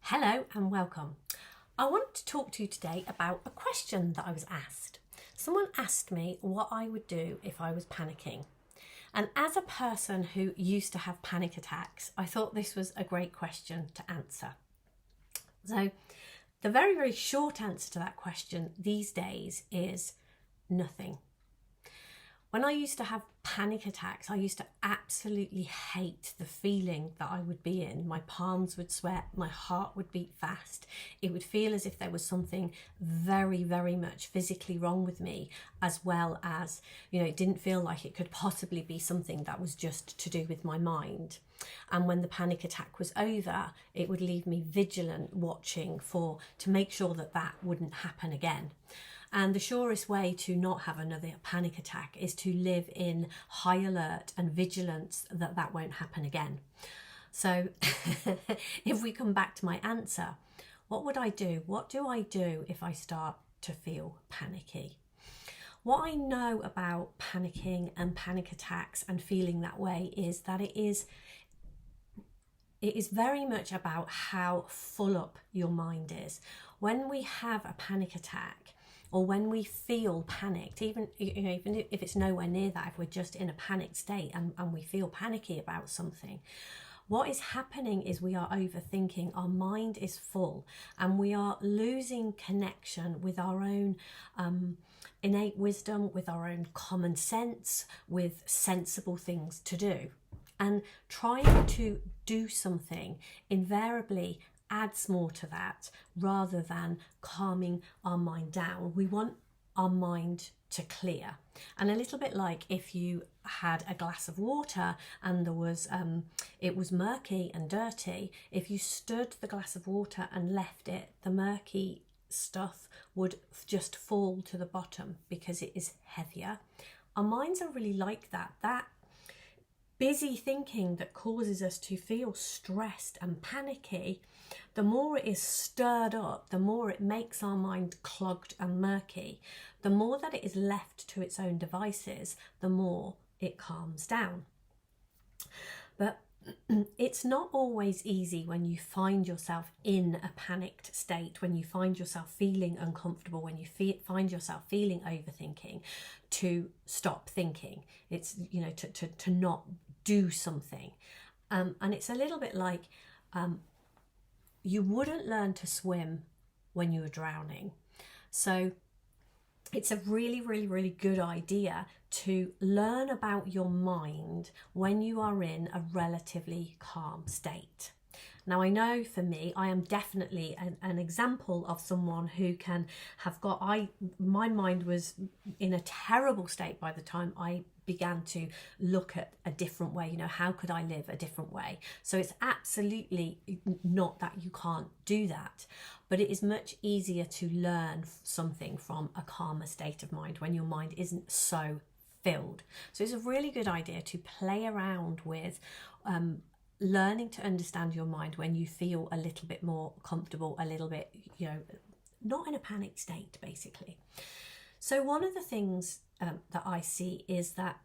Hello and welcome. I want to talk to you today about a question that I was asked. Someone asked me what I would do if I was panicking. And as a person who used to have panic attacks, I thought this was a great question to answer. So, the very, very short answer to that question these days is nothing. When I used to have panic attacks, I used to absolutely hate the feeling that I would be in. My palms would sweat, my heart would beat fast. It would feel as if there was something very, very much physically wrong with me, as well as, it didn't feel like it could possibly be something that was just to do with my mind. And when the panic attack was over, it would leave me vigilant, watching to make sure that wouldn't happen again. And the surest way to not have another panic attack is to live in high alert and vigilance that won't happen again. So if we come back to my answer, what would I do? What do I do if I start to feel panicky? What I know about panicking and panic attacks and feeling that way is that it is very much about how full up your mind is. When we have a panic attack, or when we feel panicked, even if it's nowhere near that, if we're just in a panicked state and we feel panicky about something, what is happening is we are overthinking. Our mind is full and we are losing connection with our own innate wisdom, with our own common sense, with sensible things to do. And trying to do something invariably adds more to that rather than calming our mind down. We want our mind to clear. And a little bit like if you had a glass of water and there was it was murky and dirty, if you stood the glass of water and left it, the murky stuff would just fall to the bottom because it is heavier. Our minds are really like that. That busy thinking that causes us to feel stressed and panicky, the more it is stirred up, the more it makes our mind clogged and murky, the more that it is left to its own devices, the more it calms down. But it's not always easy when you find yourself in a panicked state, when you find yourself feeling uncomfortable, when you find yourself feeling overthinking, to stop thinking. It's, to not do something. And it's a little bit like you wouldn't learn to swim when you were drowning. So it's a really, really, really good idea to learn about your mind when you are in a relatively calm state. Now, I know for me, I am definitely an example of someone who can have my mind was in a terrible state by the time I began to look at a different way. How could I live a different way? So it's absolutely not that you can't do that, but it is much easier to learn something from a calmer state of mind when your mind isn't so filled. So it's a really good idea to play around with learning to understand your mind when you feel a little bit more comfortable, a little bit, not in a panic state, basically. So one of the things that I see is that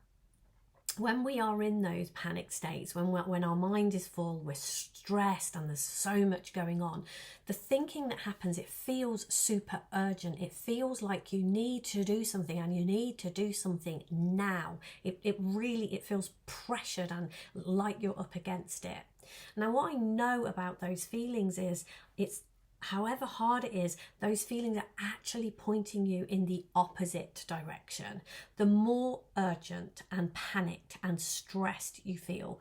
when we are in those panic states, when our mind is full, we're stressed and there's so much going on, the thinking that happens, it feels super urgent. It feels like you need to do something and you need to do something now. It really feels pressured and like you're up against it. Now, what I know about those feelings is however hard it is, those feelings are actually pointing you in the opposite direction. The more urgent and panicked and stressed you feel,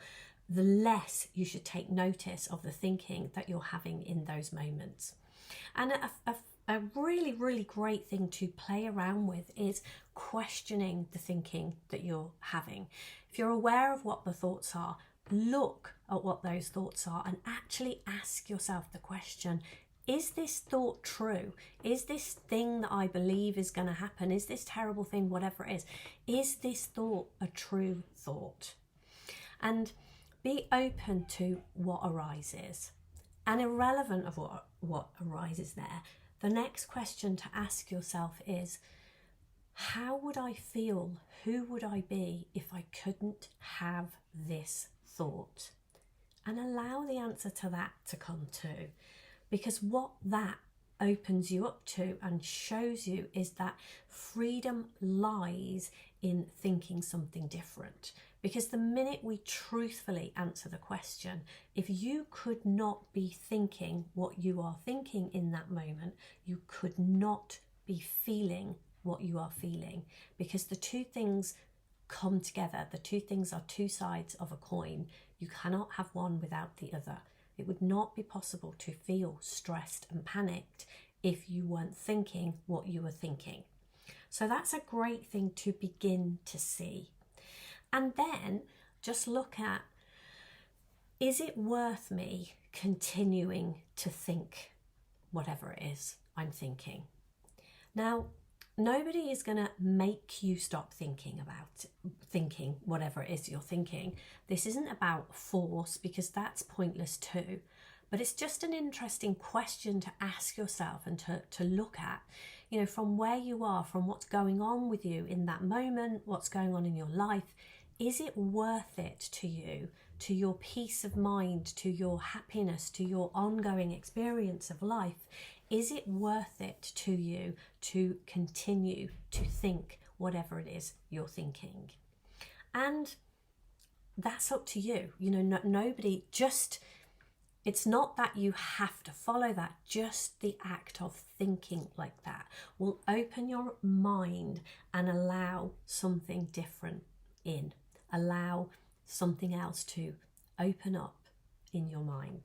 the less you should take notice of the thinking that you're having in those moments. And a really, really great thing to play around with is questioning the thinking that you're having. If you're aware of what the thoughts are, look at what those thoughts are and actually ask yourself the question, is this thought true? Is this thing that I believe is going to happen? Is this terrible thing, whatever it is this thought a true thought? And be open to what arises. And irrelevant of what arises there, the next question to ask yourself is, how would I feel? Who would I be if I couldn't have this thought? And allow the answer to that to come too. Because what that opens you up to and shows you is that freedom lies in thinking something different. Because the minute we truthfully answer the question, if you could not be thinking what you are thinking in that moment, you could not be feeling what you are feeling, because the two things come together. The two things are two sides of a coin. You cannot have one without the other. It would not be possible to feel stressed and panicked if you weren't thinking what you were thinking. So that's a great thing to begin to see. And then just look at, is it worth me continuing to think whatever it is I'm thinking? Now, nobody is going to make you stop thinking whatever it is you're thinking. This isn't about force, because that's pointless too. But it's just an interesting question to ask yourself and to look at, you know, from where you are, from what's going on with you in that moment, what's going on in your life. Is it worth it to you, to your peace of mind, to your happiness, to your ongoing experience of life? Is it worth it to you to continue to think whatever it is you're thinking? And that's up to you. You know, nobody, just, it's not that you have to follow that. Just the act of thinking like that will open your mind and allow something different in. Allow something else to open up in your mind.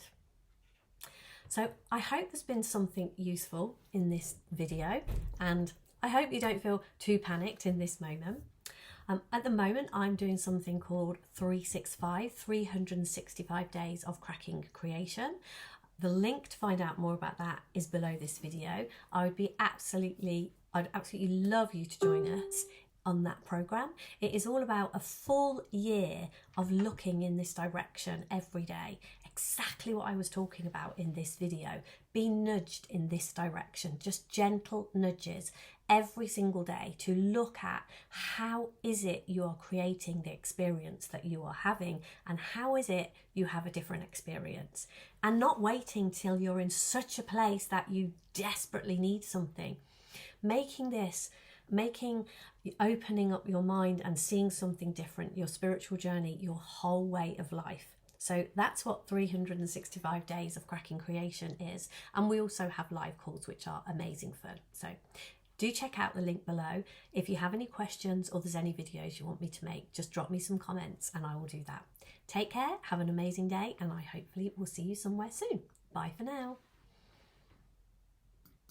So I hope there's been something useful in this video, and I hope you don't feel too panicked in this moment. At the moment, I'm doing something called 365 days of cracking creation. The link to find out more about that is below this video. I'd absolutely love you to join us on that program. It is all about a full year of looking in this direction every day. Exactly what I was talking about in this video. Be nudged in this direction, just gentle nudges every single day to look at how is it you are creating the experience that you are having, and how is it you have a different experience, and not waiting till you're in such a place that you desperately need something. Opening up your mind and seeing something different, your spiritual journey, your whole way of life. So that's what 365 days of cracking creation is. And we also have live calls, which are amazing fun. So do check out the link below. If you have any questions or there's any videos you want me to make, just drop me some comments and I will do that. Take care, have an amazing day, and I hopefully will see you somewhere soon. Bye for now.